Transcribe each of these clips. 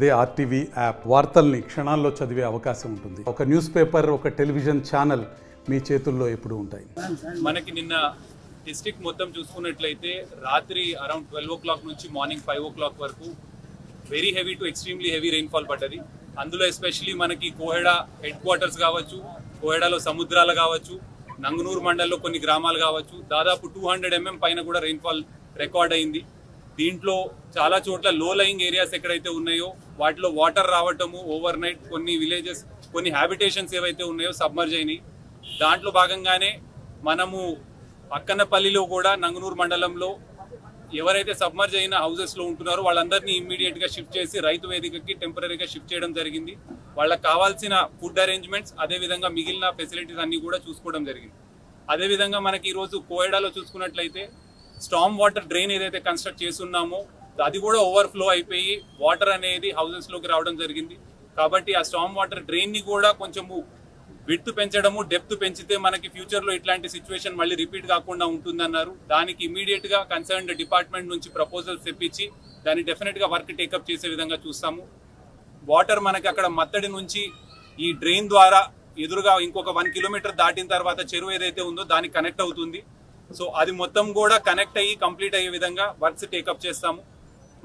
అదే RTV app వార్తల్ని క్షణాల్లో చదివే అవకాశం ఉంటుంది. ఒక న్యూస్ పేపర్, ఒక టెలివిజన్ ఛానల్ మీ చేతుల్లో ఎప్పుడూ ఉంటాయి. మనకి నిన్న డిస్ట్రిక్ట్ మొత్తం చూసుకున్నట్లయితే రాత్రి అరౌండ్ 12 o'clock నుంచి మార్నింగ్ 5 o'clock వరకు very heavy to extremely heavy rainfall పడ్డది. అందులో ఎస్పెషలీ మనకి కోహెడా హెడ్ క్వార్టర్స్ కావచ్చు, కోహెడాలో సముద్రాలు కావచ్చు, నంగనూరు మండల్లో కొన్ని గ్రామాలు కావచ్చు, దాదాపు 200 mm పైన కూడా రెయిన్ఫాల్ రికార్డ్ అయింది. దీంట్లో చాలా చోట్ల లో లయింగ్ ఏరియాస్ ఎక్కడైతే ఉన్నాయో వాటిలో వాటర్ రావటము, ఓవర్ నైట్ కొన్ని విలేజెస్, కొన్ని హ్యాబిటేషన్స్ ఏవైతే ఉన్నాయో సబ్మర్జ్ అయినాయి. దాంట్లో భాగంగానే మనము పక్కనపల్లిలో కూడా నంగనూరు మండలంలో ఎవరైతే సబ్మర్జ్ అయిన హౌసెస్లో ఉంటున్నారో వాళ్ళందరినీ ఇమ్మీడియట్గా షిఫ్ట్ చేసి రైతు వేదికకి టెంపరీగా షిఫ్ట్ చేయడం జరిగింది. వాళ్ళకి కావాల్సిన ఫుడ్ అరేంజ్మెంట్స్, అదేవిధంగా మిగిలిన ఫెసిలిటీస్ అన్నీ కూడా చూసుకోవడం జరిగింది. అదేవిధంగా మనకి ఈరోజు కోయడాలో చూసుకున్నట్లయితే స్టామ్ వాటర్ డ్రైన్ ఏదైతే కన్స్ట్రక్ట్ చేస్తున్నామో అది కూడా ఓవర్ఫ్లో అయిపోయి వాటర్ అనేది హౌసెస్లోకి రావడం జరిగింది. కాబట్టి ఆ స్టామ్ వాటర్ డ్రైన్ని కూడా కొంచెము విడ్త్ పెంచడము, డెప్త్ పెంచితే మనకి ఫ్యూచర్లో ఇట్లాంటి సిచ్యువేషన్ మళ్ళీ రిపీట్ కాకుండా ఉంటుందన్నారు. దానికి ఇమీడియట్గా కన్సర్న్డ్ డిపార్ట్మెంట్ నుంచి ప్రపోజల్స్ తెప్పించి దాన్ని డెఫినెట్గా వర్క్ టేకప్ చేసే విధంగా చూస్తాము. వాటర్ మనకి అక్కడ మత్తడి నుంచి ఈ డ్రైన్ ద్వారా ఎదురుగా ఇంకొక 1 kilometer దాటిన తర్వాత చెరువు ఏదైతే ఉందో దానికి కనెక్ట్ అవుతుంది. సో అది మొత్తం కూడా కనెక్ట్ అయ్యి కంప్లీట్ అయ్యే విధంగా వర్క్స్ టేకప్ చేస్తాము.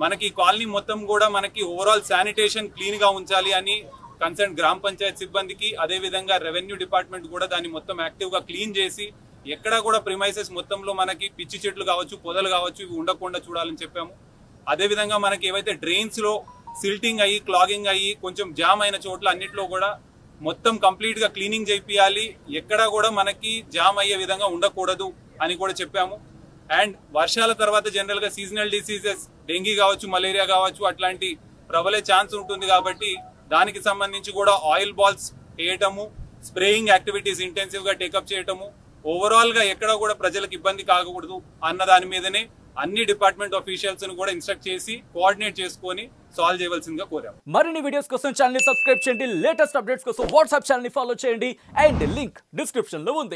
మనకి కాలనీ మొత్తం కూడా మనకి ఓవరాల్ శానిటేషన్ క్లీన్గా ఉంచాలి అని కన్సర్న్ గ్రామ పంచాయత్ సిబ్బందికి, అదేవిధంగా రెవెన్యూ డిపార్ట్మెంట్ కూడా దాన్ని మొత్తం యాక్టివ్గా క్లీన్ చేసి ఎక్కడా కూడా ప్రిమైసెస్ మొత్తంలో మనకి పిచ్చి చెట్లు కావచ్చు, పొదలు కావచ్చు, ఇవి ఉండకుండా చూడాలని చెప్పాము. అదేవిధంగా మనకి ఏవైతే డ్రైన్స్లో సిల్టింగ్ అయ్యి, క్లాగింగ్ అయ్యి కొంచెం జామ్ అయిన చోట్ల అన్నిట్లో కూడా మొత్తం కంప్లీట్గా క్లీనింగ్ చేయించాలి, ఎక్కడా కూడా మనకి జామ్ అయ్యే విధంగా ఉండకూడదు అని కూడా చెప్పాము. అండ్ వర్షాల తర్వాత జనరల్గా సీజనల్ డిసీజెస్, డెంగీ కావచ్చు, మలేరియా కావచ్చు, అట్లాంటి ప్రబలే ఛాన్స్ ఉంటుంది. కాబట్టి దానికి సంబంధించి కూడా ఆయిల్ బాల్స్ వేయటము, స్ప్రేయింగ్ యాక్టివిటీస్ ఇంటెన్సివ్గా టేకప్ చేయటము, ఓవరాల్గా ఎక్కడ కూడా ప్రజలకు ఇబ్బంది కాకూడదు అన్న దాని మీదనే అన్ని డిపార్ట్మెంట్ ఆఫీషియల్స్ ను కూడా ఇన్స్ట్రక్ట్ చేసి కోఆర్డినేట్ చేసుకొని సాల్వ్ చేయవలసిందిగా కోరాము. మరిన్ని వీడియోస్ కోసం ఛానల్ ని సబ్స్క్రైబ్ చేయండి, లేటెస్ట్ అప్డేట్స్ కోసం వాట్సాప్ ఛానల్ ని ఫాలో చేయండి అండ్ లింక్ డిస్క్రిప్షన్ లో ఉంది.